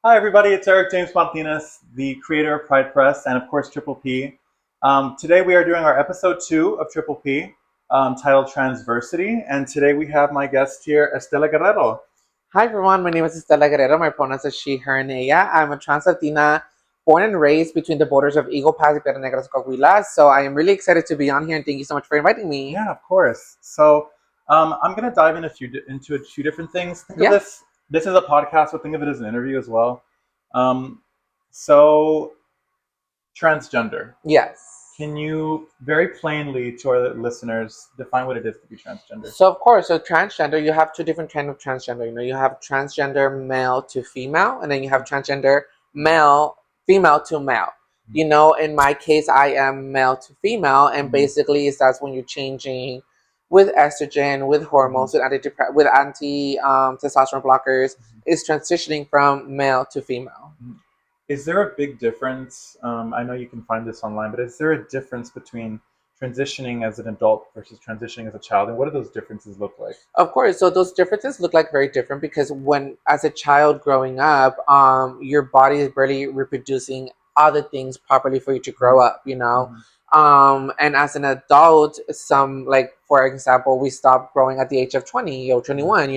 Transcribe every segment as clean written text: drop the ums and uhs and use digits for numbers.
Hi, everybody. It's Eric James Martinez, the creator of Pride Press and, of course, Triple P. Today, we are doing our episode 2 of Triple P, titled Transversity. And today, we have my guest here, Estella Guerrero. Hi everyone, my name is Estella Guerrero. My pronouns are she, her, and ella. I'm a trans Latina born and raised between the borders of Eagle Pass and Piedras Negras, Coahuila. So I am really excited to be on here and thank you so much for inviting me. Yeah, of course. So, I'm going to dive into a few different things. Think of Yeah. this is a podcast, so think of it as an interview as well. Um, so, transgender. Yes. Can you very plainly to our listeners define what it is to be transgender? So of course, so transgender, you have two different kind of transgender. You have transgender male to female, and then you have transgender female to male. In my case, I am male to female, and basically, that's when you're changing with estrogen, with hormones, with anti testosterone blockers, is transitioning from male to female. Is there a big difference? I know you can find this online, but is there a difference between transitioning as an adult versus transitioning as a child, and what do those differences look like? Of course, so those differences look like very different because when, as a child growing up, your body is barely reproducing other things properly for you to grow up. And as an adult, some, like for example, we stop growing at the age of 20 or 21.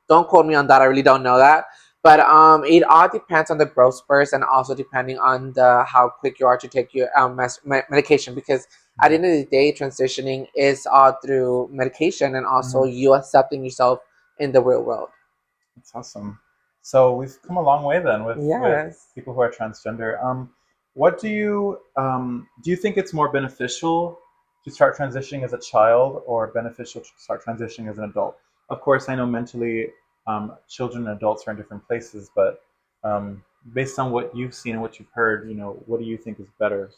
Don't quote me on that. I really don't know that. But it all depends on the growth spurts and also depending on the how quick you are to take your medication, because at the end of the day, transitioning is all through medication and also you accepting yourself in the real world. That's awesome. So we've come a long way then with Yes. people who are transgender. What do you think it's more beneficial to start transitioning as a child or beneficial to start transitioning as an adult? Of course, I know mentally children and adults are in different places, but based on what you've seen and what you've heard, what do you think is better,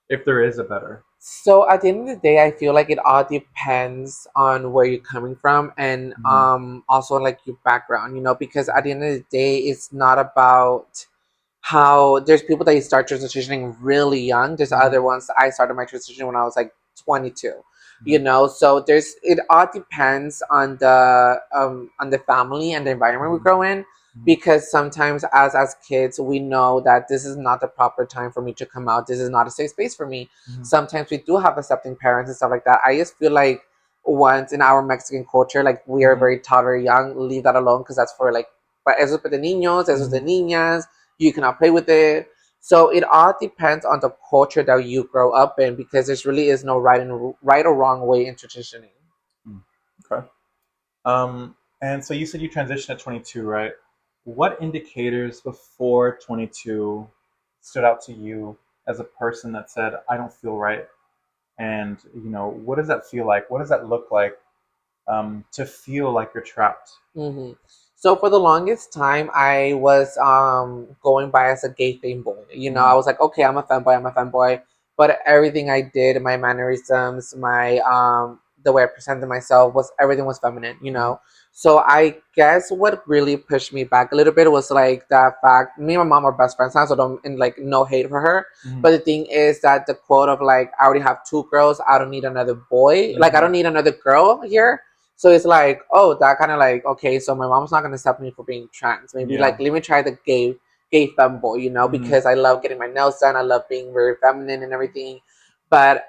if there is a better? So at the end of the day, I feel like it all depends on where you're coming from and also like your background, because at the end of the day, it's not about how there's people that you start transitioning really young. There's other ones I started my transition when I was like 22. So it all depends on the family and the environment we grow in, because sometimes as kids we know that this is not the proper time for me to come out, this is not a safe space for me. Sometimes we do have accepting parents and stuff like that. I just feel like once in our Mexican culture, like we are very taught very young, leave that alone because that's for like, but eso es de niños, eso es de niñas, you cannot play with it. So it all depends on the culture that you grow up in, because there really is no right or wrong way in transitioning. Okay. And so you said you transitioned at 22, right? What indicators before 22 stood out to you as a person that said, I don't feel right? And, what does that feel like? What does that look like to feel like you're trapped? hmm So for the longest time, I was going by as a gay femboy. I was like, okay, I'm a femboy, I'm a femboy. But everything I did, my mannerisms, my the way I presented myself was everything was feminine. So I guess what really pushed me back a little bit was like that fact. Me and my mom are best friends now, so don't, and like no hate for her. But the thing is that the quote of like, I already have two girls, I don't need another boy. Like I don't need another girl here. So it's like, oh, that kind of like, okay, so my mom's not gonna stop me for being trans. Maybe like, let me try the gay femboy, because I love getting my nails done. I love being very feminine and everything. But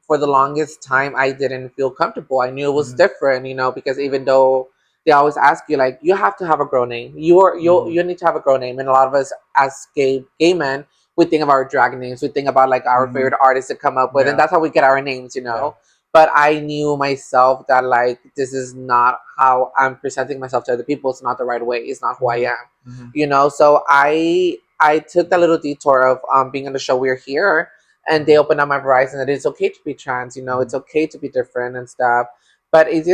for the longest time, I didn't feel comfortable. I knew it was different, because even though they always ask you like, you have to have a girl name. You need to have a girl name, and a lot of us as gay men, we think of our drag names. We think about like our favorite artists to come up with, and that's how we get our names. But I knew myself that like, this is not how I'm presenting myself to other people. It's not the right way. It's not who I am. So I took that little detour of being on the show We're Here, and they opened up my horizon that it's okay to be trans. It's okay to be different and stuff. But it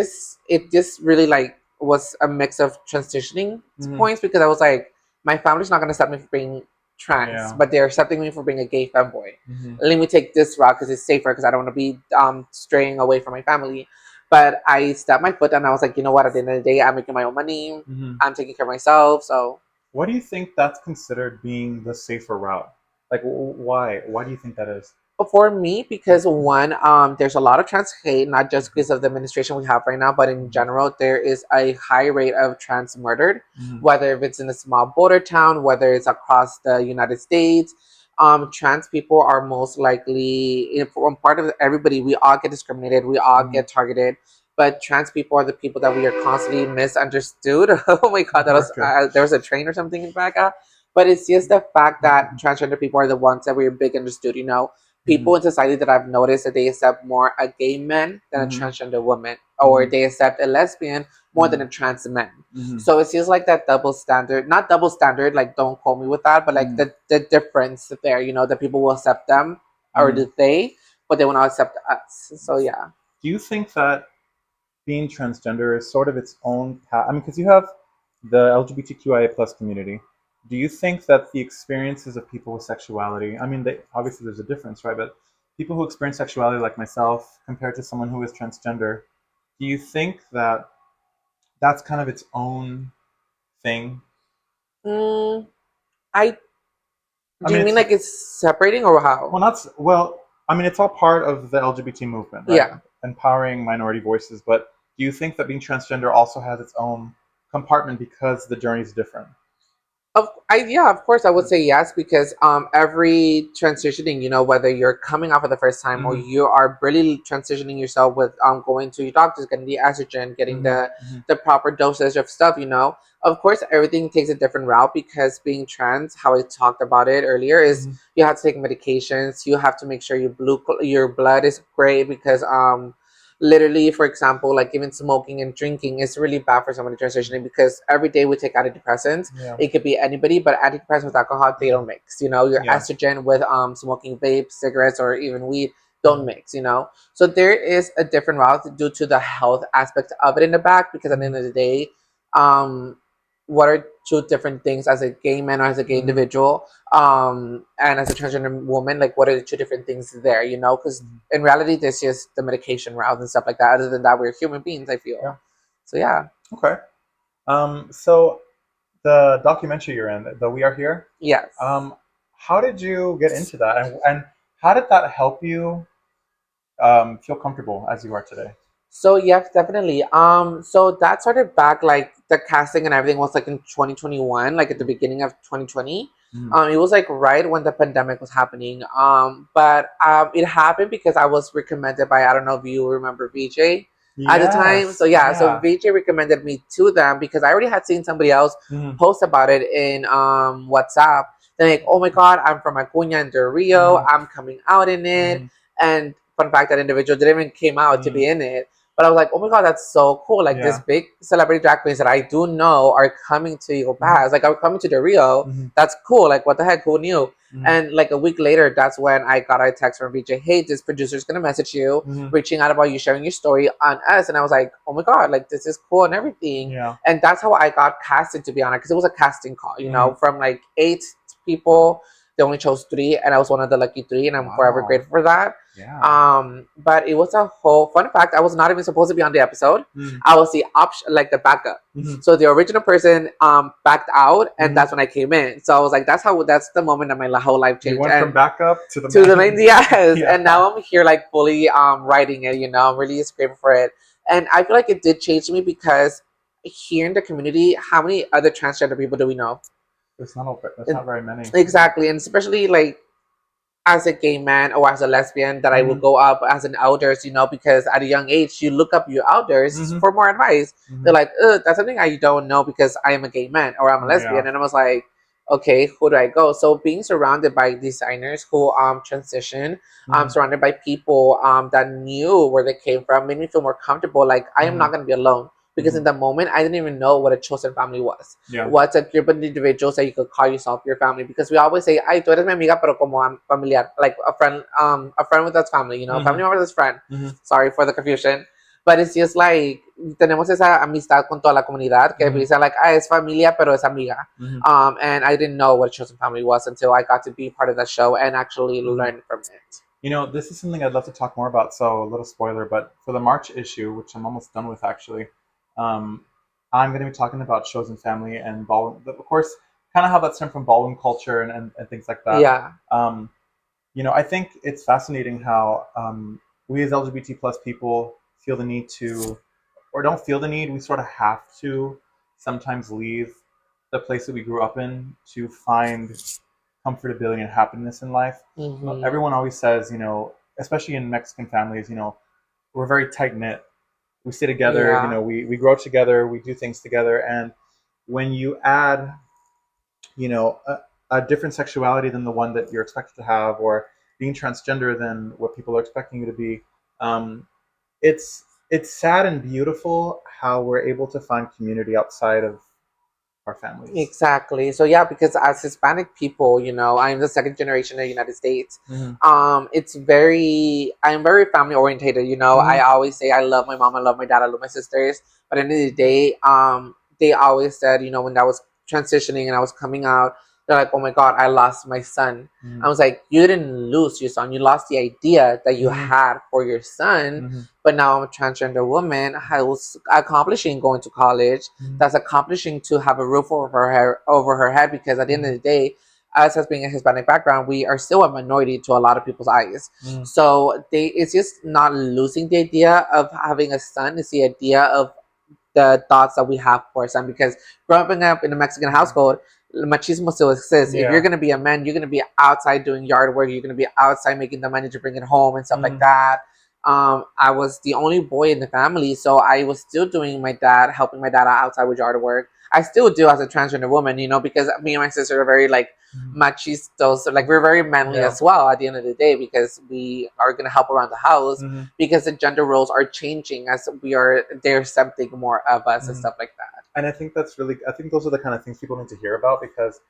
just really like was a mix of transitioning points, because I was like, my family's not gonna stop me from being trans, but they're accepting me for being a gay femboy. Let me take this route because it's safer, because I don't want to be straying away from my family. But I stepped my foot and I was like, you know what? At the end of the day, I'm making my own money. I'm taking care of myself. So What do you think that's considered being the safer route? Like, why? Why do you think that is? For me, because one, there's a lot of trans hate, not just because of the administration we have right now, but in Mhm. general, there is a high rate of trans murdered, Mhm. whether if it's in a small border town, whether it's across the United States. Trans people are most likely, from part of everybody, we all get discriminated, we all Mhm. get targeted, but trans people are the people that we are constantly misunderstood. Oh my God, that was Okay. there was a train or something in the back. But it's just the fact that transgender people are the ones that we're big understood. Mhm. People in society that I've noticed that they accept more a gay man than a Mhm. transgender woman, or Mhm. they accept a lesbian more than a Mhm. trans man. Mhm. So it feels like that double standard, not double standard, like don't quote me with that, but like Mhm. the difference there, that people will accept them or Mhm. do they, but they will not accept us. So yeah. Do you think that being transgender is sort of its own path? I mean, because you have the LGBTQIA plus community. Do you think that the experiences of people with sexuality, I mean, obviously there's a difference, right? But people who experience sexuality like myself compared to someone who is transgender, do you think that that's kind of its own thing? Mm, I I do you mean, mean it's like it's separating or how? well, not well. I mean, it's all part of the LGBT movement, right? Yeah. Empowering minority voices. But do you think that being transgender also has its own compartment because the journey is different? Yeah, of course I would say yes, because every transitioning, whether you're coming out for the first time or Mm-hmm. you are really transitioning yourself with going to your doctors, getting the estrogen, getting Mm-hmm. the proper dosage of stuff. Of course everything takes a different route, because being trans, how I talked about it earlier, is Mm-hmm. you have to take medications, you have to make sure your blood is great, because literally, for example, like even smoking and drinking is really bad for somebody transitioning, because every day we take antidepressants. Yeah. It could be anybody, but antidepressants with alcohol, they don't mix. Your Yeah. estrogen with smoking vapes, cigarettes, or even weed don't Mm-hmm. mix. So there is a different route due to the health aspect of it in the back, because at the Mm-hmm. end of the day, um, what are two different things as a gay man or as a gay Mm-hmm. individual, and as a transgender woman, like what are the two different things there? Because in reality, there's just the medication route and stuff like that. Other than that, we're human beings, I feel. Yeah. So yeah. Okay. So the documentary you're in, the We Are Here, Yes. um, how did you get into that, and how did that help you feel comfortable as you are today? So yes, definitely. So that started back, like the casting and everything was like in 2021, like at the beginning of 2020. Mm-hmm. It was like right when the pandemic was happening. But it happened because I was recommended by, I don't know if you remember VJ at the time. So Yes. yeah, so Yeah. VJ recommended me to them because I already had seen somebody else Mm-hmm. post about it in WhatsApp. They're like, "Oh my God, I'm from Acuña and Del Rio. Mm-hmm. I'm coming out in it." Mm-hmm. And fun fact, that individual didn't even came out to Mm-hmm. be in it. But I was like, oh my God, that's so cool. Like this Yeah. big celebrity drag queens that I do know are coming to Eagle Mm-hmm. Pass. Like are coming to the Rio. Mm-hmm. That's cool. Like what the heck? Who knew? Mm-hmm. And like a week later, that's when I got a text from VJ. Hey, this producer's gonna message you, Mm-hmm. reaching out about you sharing your story on us. And I was like, oh my God, like this is cool and everything. Yeah. And that's how I got casted, to be honest, because it was a casting call. Mm-hmm. From like 8 people, they only chose three, and I was one of the lucky three, and I'm forever Wow. grateful for that. Yeah. But it was a whole fun fact. I was not even supposed to be on the episode. Mm-hmm. I was the option, like the backup. Mm-hmm. So the original person backed out, and Mm-hmm. that's when I came in. So I was like, that's the moment that my whole life You changed. went from And backup to the to the main, main. yes. Yeah. And now I'm here like fully writing it. I'm really just grateful for it. And I feel like it did change me, because here in the community, how many other transgender people do we know? There's And not very many. exactly, and especially like as a gay man or as a lesbian, that I Mm-hmm. would go up as an elders, because at a young age you look up your elders Mm-hmm. for more advice. They're Mm-hmm. like, ugh, that's something I don't know because I am a gay man or I'm a Yeah. lesbian. And I was like, okay, who do I go? So being surrounded by designers who transition, Mm-hmm. surrounded by people that knew where they came from, made me feel more comfortable. Like I am Mm-hmm. not gonna be alone. Because Mm-hmm. in the moment, I didn't even know what a chosen family was. Yeah. What's a group of individuals that you could call yourself your family? Because we always say, "Ay, tú eres mi amiga, pero como familiar," like a friend with us family, Mm-hmm. family member with friend. Mm-hmm. Sorry for the confusion, but it's just like tenemos esa amistad con toda la comunidad que Mm-hmm. dice like, "Ah, es familia, pero es amiga." Mm-hmm. And I didn't know what chosen family was until I got to be part of that show and actually Mm-hmm. learn from it. This is something I'd love to talk more about. So a little spoiler, but for the March issue, which I'm almost done with actually, um, I'm going to be talking about chosen family and ballroom. Of course, kind of how that stemmed from ballroom culture and things like that. Yeah. Um, I think it's fascinating how we as LGBT plus people feel the need to, or don't feel the need, we sort of have to sometimes leave the place that we grew up in to find comfortability and happiness in life. Mm-hmm. Everyone always says, especially in Mexican families, we're very tight knit. We stay together, Yeah. we grow up together, we do things together. And when you add, a different sexuality than the one that you're expected to have, or being transgender than what people are expecting you to be, um, it's sad and beautiful how we're able to find community outside of our families. Exactly. So yeah, because as Hispanic people, I'm the second generation in the United States. Hmm. I'm very family orientated. I Hmm. always say I love my mom, I love my dad, I love my sisters. But at the end of the day, they always said, when I was transitioning and I was coming out, they're like, "Oh my God, I lost my son." Hmm. I was like, "You didn't lose your son. You lost the idea that you Hmm. had for your son." Hmm. But now I'm a transgender woman. I was accomplishing going to college, Hmm. that's accomplishing to have a roof over her head, because at the end of Hmm. the day, us as being a Hispanic background, we are still a minority to a lot of people's eyes. Hmm. So it's just not losing the idea of having a son, it's the idea of the thoughts that we have for a son, because growing up in a Mexican household, machismo still exists. If you're Yeah. going to be a man, you're going to be outside doing yard work, you're going to be outside making the money to bring it home and stuff like Hmm. that. I was the only boy in the family, so I was still doing helping my dad out outside with yard work. I still do as a transgender woman, because me and my sister are very like Hmm. machistos, so like we're very manly Yeah. as well at the end of the day, because we are going to help around the house, Hmm. because the gender roles are changing as there's something more of us and Hmm. stuff like that. And I think those are the kind of things people need to hear about because,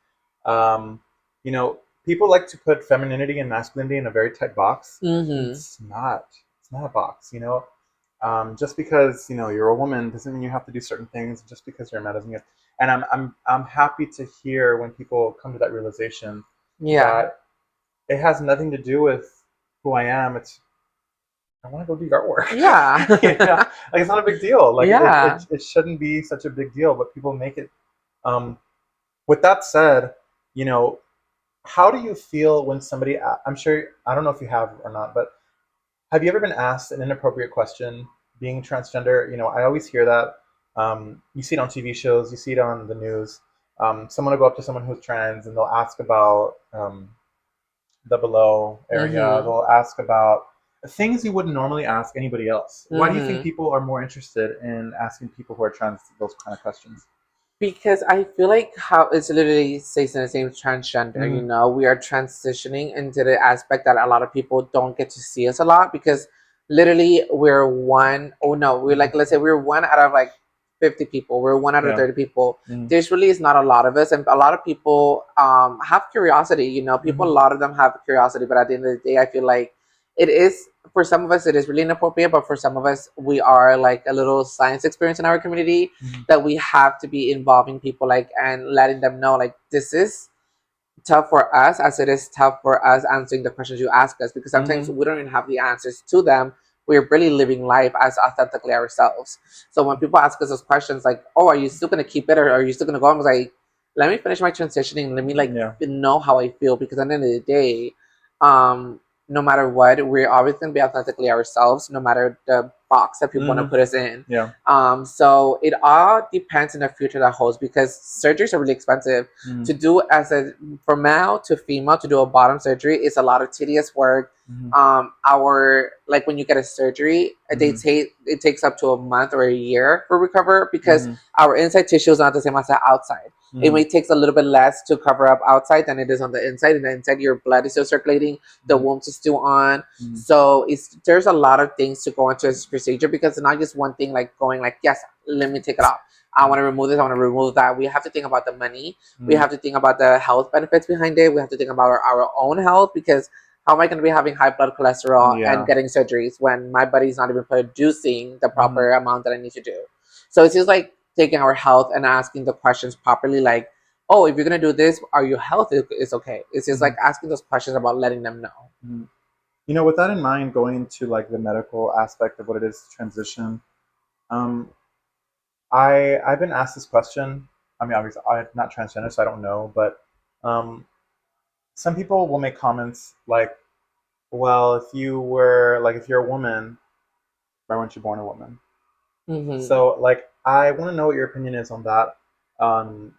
um, you know, people like to put femininity and masculinity in a very tight box. Mm-hmm. It's not a box, just because you're a woman doesn't mean you have to do certain things. Just because you're a man doesn't mean. And I'm happy to hear when people come to that realization Yeah. that it has nothing to do with who I am. It's I want to go do artwork. Yeah. Like it's not a big deal. Like Yeah. it shouldn't be such a big deal, but people make it. Um, with that said, you know, how do you feel when somebody? I'm sure I don't know if you have or not, but have you ever been asked an inappropriate question being transgender? I always hear that. You see it on TV shows, you see it on the news. Someone will go up to someone who's trans and they'll ask about the below area. Mm-hmm. They'll ask about things you wouldn't normally ask anybody else. Why do you think Mm-hmm. people are more interested in asking people who are trans those kind of questions? Because I feel like how it's literally says in the same transgender, Mm-hmm. we are transitioning into the aspect that a lot of people don't get to see us a lot, because literally we're one, oh no, we're Mm-hmm. like, let's say we're one out of like 50 people, we're one out of Yeah. 30 people. Mm-hmm. There's really is not a lot of us, and a lot of people have curiosity, people, a Mm-hmm. lot of them have curiosity, but at the end of the day, I feel like it is, for some of us it is really inappropriate, but for some of us we are like a little science experience in our community, Mm-hmm. that we have to be involving people, like, and letting them know, like, this is tough for us as it is tough for us answering the questions you ask us, because sometimes Mm-hmm. we don't even have the answers to them. We're really living life as authentically ourselves. So when people ask us those questions, like, "Oh, are you still gonna keep it, or are you still gonna go?" I'm like, let me finish my transitioning, let me like Yeah. know how I feel, because at the end of the day, no matter what, we're always gonna be authentically ourselves, no matter the box that people want to Mm-hmm. put us in. Yeah. So it all depends on the future that holds, because surgeries are really expensive Mm-hmm. to do. As a From male to female, to do a bottom surgery is a lot of tedious work. Mm-hmm. Our like when you get a surgery, Mm-hmm. it takes up to a month or a year for recover, because Mm-hmm. our inside tissue is not the same as the outside. It Mm-hmm. may takes a little bit less to cover up outside than it is on the inside, and the inside your blood is still circulating, the Mm-hmm. wounds is still on. Mm-hmm. So there's a lot of things to go into this procedure, because it's not just one thing, like going like, yes, let me take it off. I want to remove this. I want to remove that. We have to think about the money. We Mm-hmm. have to think about the health benefits behind it. We have to think about our own health, because how am I going to be having high blood cholesterol and Yeah. getting surgeries when my body's not even producing the Mm-hmm. proper amount that I need to do? So it's just like taking our health and asking the questions properly, like, oh, if you're going to do this, are you healthy? It's okay. It's just Mm-hmm. like asking those questions about letting them know. Mm-hmm. With that in mind, going into like the medical aspect of what it is to transition, um, I've been asked this question. I mean, obviously, I'm not transgender, so I don't know, but um, some people will make comments like, well, if you were like, if you're a woman, why weren't you born a woman? Mm-hmm. So, like, I want to know what your opinion is on that. Um,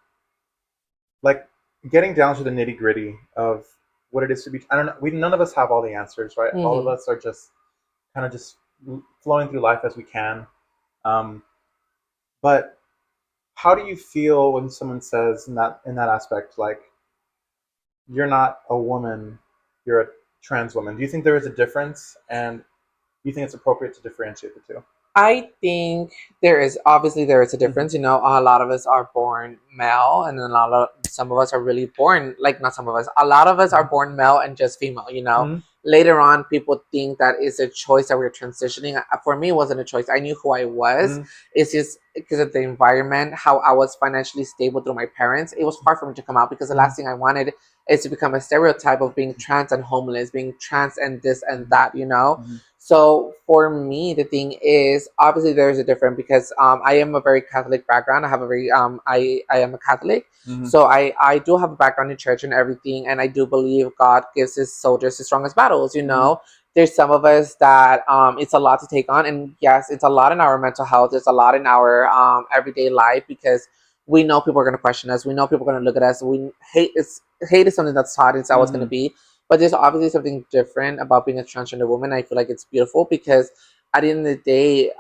like, getting down to the nitty gritty of what it is to be. I don't know. We none of us have all the answers, right? All of Mm-hmm. us are just kind of just flowing through life as we can. Um, but how do you feel when someone says in that aspect, like, you're not a woman, you're a trans woman? Do you think there is a difference, and do you think it's appropriate to differentiate the 2? I think there is a Mm-hmm. difference. You know, a lot of us are born male, and then some of us are really born like not some of us. A lot of us are born male and just female. You know, Mm-hmm. later on, people think that it's a choice that we're transitioning. For me, it wasn't a choice. I knew who I was. Mm-hmm. It's just because of the environment, how I was financially stable through my parents. It was hard for me to come out because the Mm-hmm. last thing I wanted is to become a stereotype of being trans and homeless, being trans and this and that. You know, Mm-hmm. so for me, the thing is, obviously there's a difference because I am a very Catholic background. I have a very I am a Catholic, Mm-hmm. so I do have a background in church and everything, and I do believe God gives His soldiers the strongest battles. You Mm-hmm. know, there's some of us that it's a lot to take on, and yes, it's a lot in our mental health. It's a lot in our everyday life because we know people are going to question us. We know people are going to look at us. Hate is something that's taught. It's always going to Mm-hmm. be, but there's obviously something different about being a transgender woman. I feel like it's beautiful because at the end of the day,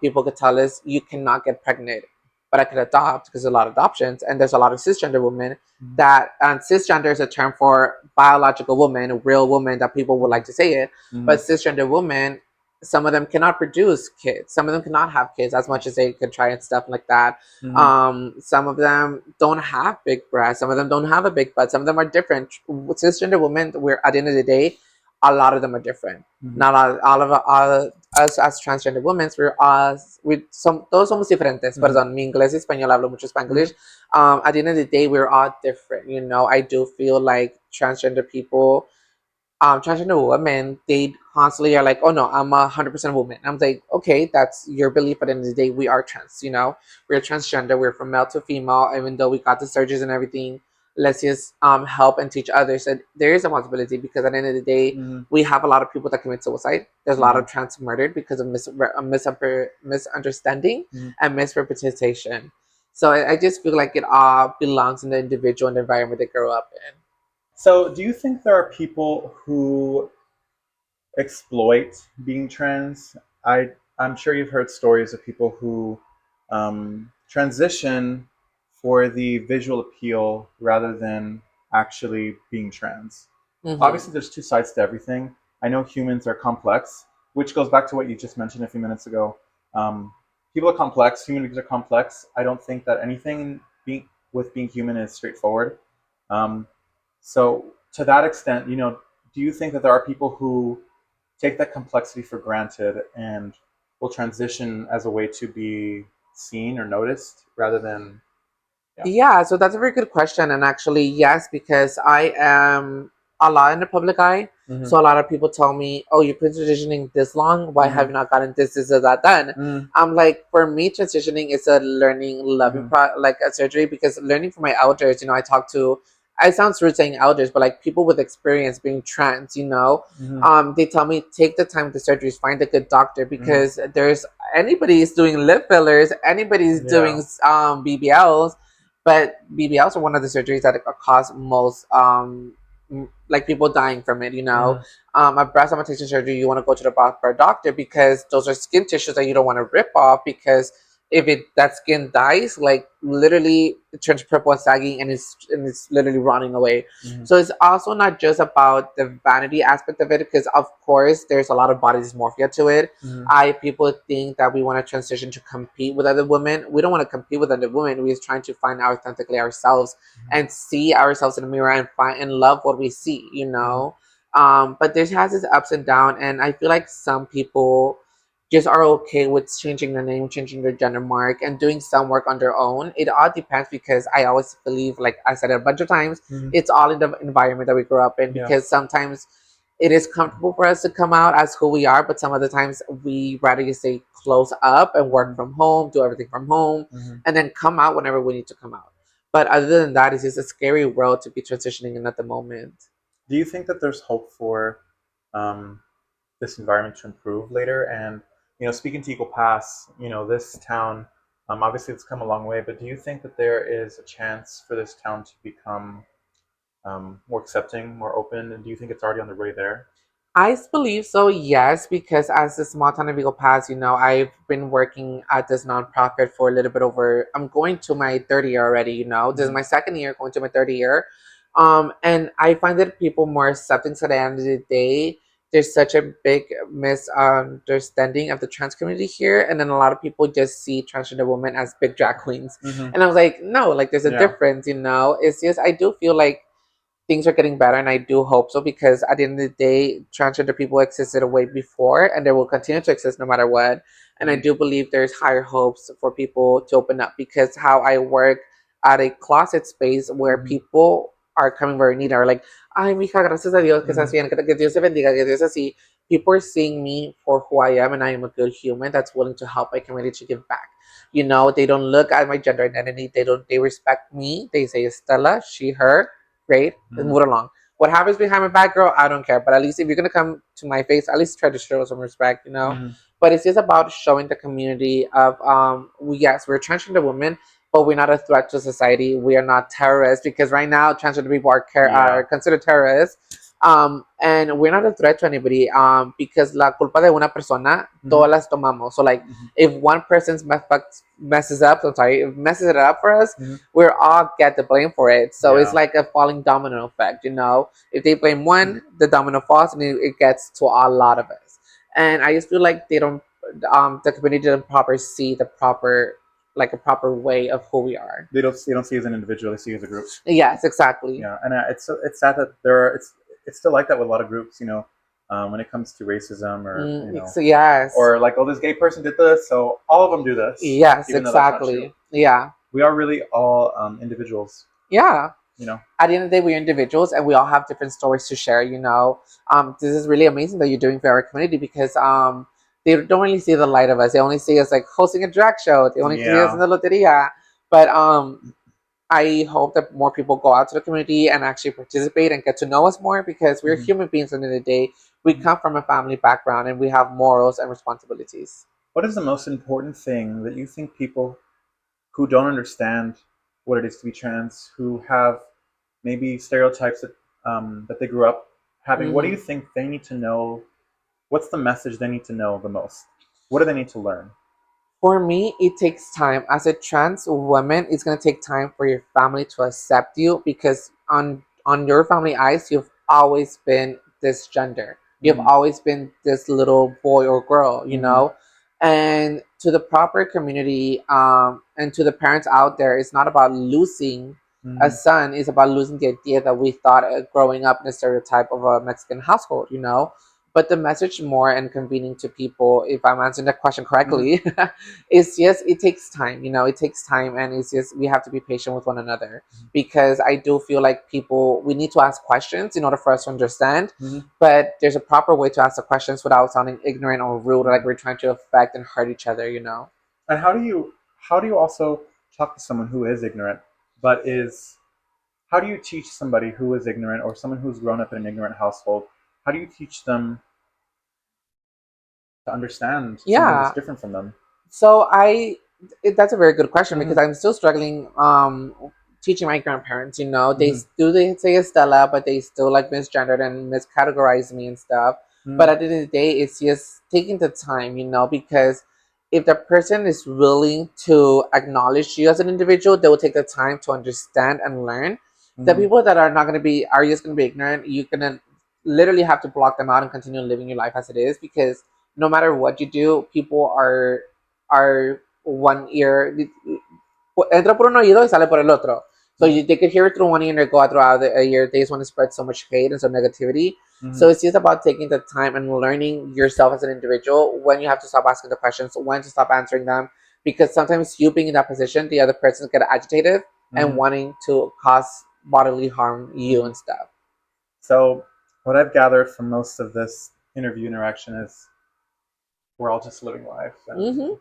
people could tell us you cannot get pregnant, but I could adopt because there's a lot of adoptions, and there's a lot of cisgender women that, and cisgender is a term for biological woman, real woman that people would like to say it, Mm-hmm. but cisgender women, some of them cannot produce kids, some of them cannot have kids as much as they could try and stuff like that. Mm-hmm. Some of them don't have big breasts. Some of them don't have a big butt. Some of them are different. Cisgender women, we're at the end of the day, a lot of them are different. Mm-hmm. Not all of us as transgender women, we some todos somos diferentes. Mm-hmm. Perdón, mi inglés y español hablo mucho Mm-hmm. Spanglish. At the end of the day, we're all different. You know, I do feel like transgender people, transgender women, they constantly are like, oh no, I'm 100% woman. I'm like, okay, that's your belief. But at the end of the day, we are trans, you know, we're transgender. We're from male to female, even though we got the surgeries and everything. Let's just help and teach others that there is a possibility because at the end of the day, Mm-hmm. we have a lot of people that commit suicide. There's a lot Mm-hmm. of trans murdered because of misunderstanding Mm-hmm. and misrepresentation. So I just feel like it all belongs in the individual and the environment they grow up in. So, do you think there are people who exploit being trans? I'm sure you've heard stories of people who transition for the visual appeal rather than actually being trans. Mm-hmm. Obviously, there's 2 sides to everything. I know humans are complex, which goes back to what you just mentioned a few minutes ago. Um, People are complex. Human beings are complex. I don't think that anything being human is straightforward. Um, so, to that extent, do you think that there are people who take that complexity for granted and will transition as a way to be seen or noticed rather than, yeah. Yeah, so that's a very good question. And actually, yes, because I am a lot in the public eye. Mm-hmm. So a lot of people tell me, oh, you've been transitioning this long. Why have Mm-hmm. you not gotten this, or that done? Mm-hmm. I'm like, for me, transitioning is a learning, loving, Mm-hmm. like a surgery because learning from my elders, you know, I talk to, I sounds rude saying elders, but like people with experience being trans, you know, Mm-hmm. they tell me take the time with the surgeries, find a good doctor Mm-hmm. because there's anybody's doing lip fillers, anybody's doing Yeah. BBLs, but BBLs are one of the surgeries that cause most like people dying from it. You know, Mm-hmm. a breast augmentation surgery, you want to go to the proper doctor because those are skin tissues that you don't want to rip off because if it that skin dies, like literally it turns purple and sagging and it's literally rotting away. Mm-hmm. So it's also not just about the vanity aspect of it because of course there's a lot of body dysmorphia to it. Mm-hmm. I People think that we want to transition to compete with other women. We don't want to compete with other women. We're just trying to find authentically ourselves and see ourselves in the mirror and find and love what we see, you Mm-hmm. know. But this has its ups and downs, and I feel like some people just are okay with changing their name, changing their gender mark, and doing some work on their own. It all depends because I always believe, like I said it a bunch of times, Mm-hmm. it's all in the environment that we grew up in Yeah. because sometimes it is comfortable for us to come out as who we are, but some other times we rather just stay close up and work Mm-hmm. from home, do everything from home, Mm-hmm. and then come out whenever we need to come out. But other than that, it's just a scary world to be transitioning in at the moment. Do you think that there's hope for? um, this environment to improve later. And speaking to Equal Pass, this town, obviously it's come a long way. But do you think that there is a chance for this town to become more accepting, more open? And do you think it's already on the way there? I believe so, yes, because as a small town of Eagle Pass, I've been working at this nonprofit for a little bit over, I'm going to my third year already, this is Mm-hmm. my second year, going to my third year. And I find that people more accepting. So at the end of the day, there's such a big misunderstanding of the trans community here. And then a lot of people just see transgender women as big drag queens. Mm-hmm. And I was like, no, like there's a Yeah. difference, It's just, I do feel like things are getting better, and I do hope so, because at the end of the day, transgender people existed way before, and they will continue to exist no matter what. And I Mm-hmm. do believe there's higher hopes for people to open up, because how I work at a closet space where Mm-hmm. people are coming very neat, are like, ay, mija, gracias a Dios, que estás Mm-hmm. bien, que Dios te bendiga, que Dios así. People are seeing me for who I am, and I am a good human that's willing to help my community to give back. They don't look at my gender identity. They respect me. They say Estella, she, her, great, let's Mm-hmm. move along. What happens behind my back, girl, I don't care. But at least if you're gonna come to my face, at least try to show some respect. Mm-hmm. But it's just about showing the community of yes, we're transgender women, but we're not a threat to society. We are not terrorists, because right now transgender people are Yeah. considered terrorists. And we're not a threat to anybody. Because la culpa de una persona, Mm-hmm. todas las tomamos. So like, Mm-hmm. if one person's messes up, I'm sorry, messes it up for us, Mm-hmm. we're all get the blame for it. So it's Yeah. like a falling domino effect. If they blame one, the domino falls, and it gets to a lot of us. And I just feel like they don't, the community didn't proper see the proper, like a proper way of who we are. They don't see as an individual; they see as a group. Yes, exactly. Yeah, and it's sad that there are, it's still like that with a lot of groups. When it comes to racism or So yes, or like, oh, this gay person did this, so all of them do this, yes, even though that's not true. exactly. Yeah, We are really all individuals. yeah. You know. At the end of the day, we're individuals, and we all have different stories to share. This is really amazing that you're doing for our community, because they don't really see the light of us. They only see us like hosting a drag show. They only see us in Yeah. the loteria. But I hope that more people go out to the community and actually participate and get to know us more, because we're Mm-hmm. human beings. At the end of the day, we come from a family background, and we have morals and responsibilities. What is the most important thing that you think people who don't understand what it is to be trans, who have maybe stereotypes that they grew up having, what do you Hmm. think they need to know? What's the message they need to know the most? What do they need to learn? For me, it takes time. As a trans woman, it's gonna take time for your family to accept you, because on your family eyes, you've always been this gender. You've Mm-hmm. always been this little boy or girl, Mm-hmm. And to the proper community, and to the parents out there, it's not about losing a Mm-hmm. son. It's about losing the idea that we thought, growing up in a stereotype of a Mexican household. But the message more and convening to people, if I'm answering the question Mm-hmm. correctly, is just it takes time. It takes time, and it's just we have to be patient with one another, because I do feel like people, we need to ask questions in order for us to understand. Mm-hmm. But there's a proper way to ask the questions without sounding ignorant or rude, or like we're trying to affect and hurt each other. And how do you also talk to someone who is ignorant, but is how do you teach somebody who is ignorant or someone who's grown up in an ignorant household? How do you teach them to understand something that's Yeah. different from them? So that's a very good question, Mm-hmm. because I'm still struggling teaching my grandparents. They Mm-hmm. they say Estella, but they still like misgendered and miscategorize me and stuff. Mm-hmm. But at the end of the day, it's just taking the time, because if the person is willing to acknowledge you as an individual, they will take the time to understand and learn. The Mm-hmm. people that are not going to be are just going to be ignorant. You're gonna literally have to block them out and continue living your life as it is, because no matter what you do, people are one ear, entra por un oído y sale por el otro. So Mm-hmm. they could hear it through one ear and go out through the other ear. They just want to spread so much hate and so negativity. Mm-hmm. So it's just about taking the time and learning yourself as an individual, when you have to stop asking the questions, when to stop answering them, because sometimes you being in that position, the other person get agitated and Mm-hmm. wanting to cause bodily harm you Mm-hmm. and stuff. So, what I've gathered from most of this interview interaction is we're all just living life, and Hmm.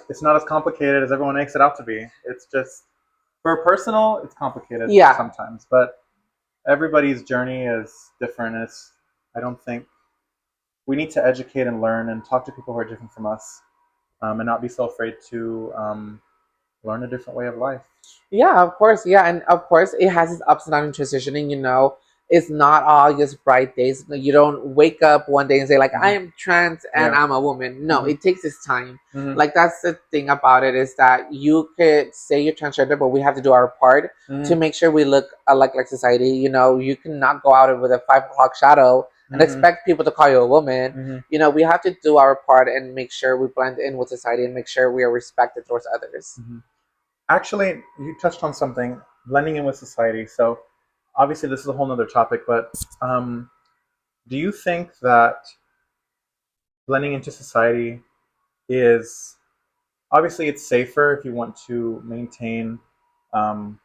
it's not as complicated as everyone makes it out to be. It's just for personal, it's complicated Yeah. sometimes, but everybody's journey is different. I don't think. we need to educate and learn and talk to people who are different from us, and not be so afraid to learn a different way of life. Yeah, of course. Yeah, and of course, it has its ups and downs in transitioning. It's not all just bright days. You don't wake up one day and say like, "I am trans and Yeah. I'm a woman." No, it takes its time. Mm-hmm. Like that's the thing about it is that you could say you're transgender, but we have to do our part to make sure we look like society. You cannot go out with a 5 o'clock shadow and expect people to call you a woman. We have to do our part and make sure we blend in with society and make sure we are respected towards others. Actually, you touched on something, blending in with society. So obviously, this is a whole nother topic, but do you think that blending into society is obviously it's safer if you want to maintain, um,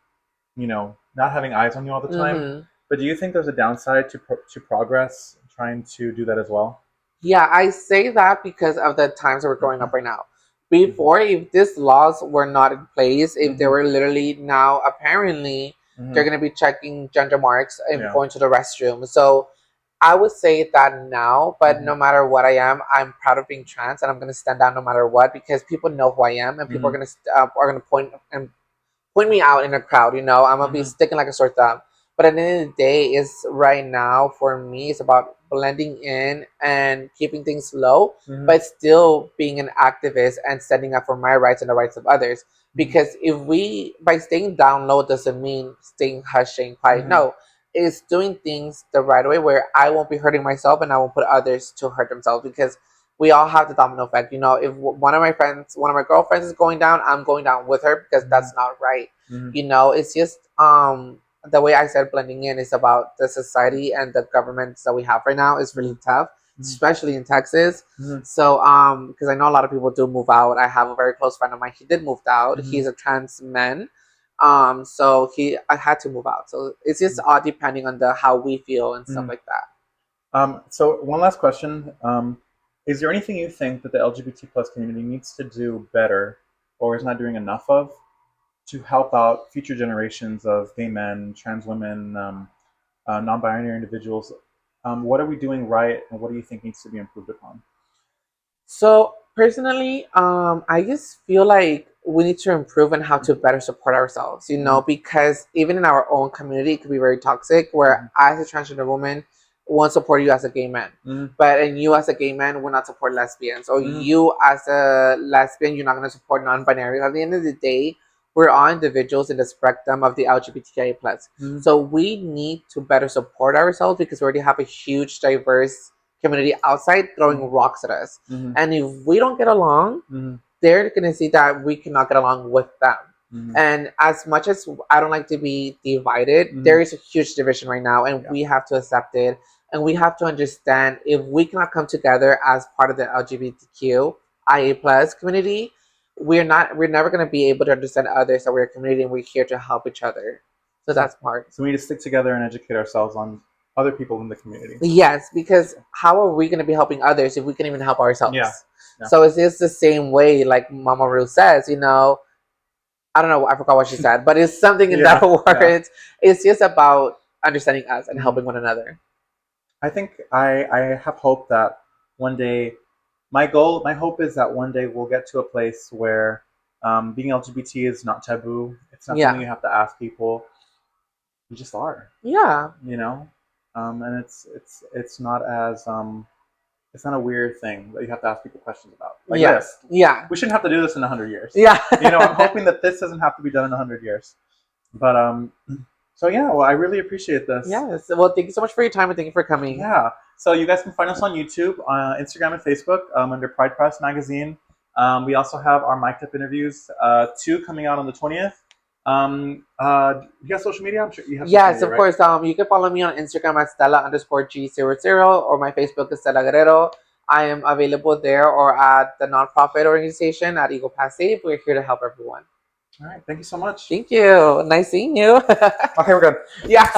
not having eyes on you all the time. But do you think there's a downside to progress trying to do that as well? Yeah, I say that because of the times that we're growing up right now. Before, if these laws were not in place, if they were literally now, apparently, they're going to be checking gender marks and going to the restroom. So I would say that now, but no matter what I am, I'm proud of being trans and I'm going to stand out no matter what because people know who I am and people are going to point me out in a crowd. I'm gonna be sticking like a sore thumb. But at the end of the day, is right now for me, it's about blending in and keeping things low, but still being an activist and standing up for my rights and the rights of others. Because if we, by staying down low, doesn't mean staying hush, staying quiet. No, it's doing things the right way where I won't be hurting myself and I won't put others to hurt themselves because we all have the domino effect. If one of my friends, one of my girlfriends is going down, I'm going down with her because that's not right. It's just the way I said blending in is about the society and the governments that we have right now is really tough, especially in Texas. So because I know a lot of people do move out. I have a very close friend of mine. He did move out. He's a trans man. So I had to move out. So it's just all depending on the how we feel and stuff like that. So one last question. Is there anything you think that the LGBT plus community needs to do better or is not doing enough of to help out future generations of gay men, trans women, non-binary individuals? What are we doing right and what do you think needs to be improved upon? So personally, I just feel like we need to improve on how to better support ourselves, because even in our own community, it could be very toxic where I, as a transgender woman, won't support you as a gay man. But and you as a gay man will not support lesbians. Or you as a lesbian, you're not going to support non-binary. At the end of the day, we're all individuals in the spectrum of the LGBTQIA plus. So we need to better support ourselves because we already have a huge, diverse community outside throwing rocks at us. And if we don't get along, they're going to see that we cannot get along with them. And as much as I don't like to be divided, there is a huge division right now, and we have to accept it. And we have to understand if we cannot come together as part of the LGBTQIA plus community, we're never going to be able to understand others that we're a community and we're here to help each other. So that's part. So we need to stick together and educate ourselves on other people in the community. Yes, because how are we going to be helping others if we can even help ourselves? Yeah. So it's just the same way, like Mama Ru says, I don't know, I forgot what she said, but it's something in that words. It's just about understanding us and helping one another. I think I have hope that one day, my hope is that one day we'll get to a place where being LGBT is not taboo. It's not something you have to ask people. You just are. Yeah. And it's not as it's not a weird thing that you have to ask people questions about. Like this. Yeah. We shouldn't have to do this in 100 years. Yeah. I'm hoping that this doesn't have to be done in 100 years. But so yeah, well, I really appreciate this. Yes. Well, thank you so much for your time and thank you for coming. Yeah. So you guys can find us on YouTube, Instagram, and Facebook under Pride Press Magazine. We also have our mic'd up interviews, 2 coming out on the 20th. You have social media? I'm sure you have. Yes, media, of course. You can follow me on Instagram at Stella_G00 or my Facebook is Estella Guerrero. I am available there or at the nonprofit organization at Eagle Pass Safe. We're here to help everyone. All right. Thank you so much. Thank you. Nice seeing you. Okay, we're good. Yeah.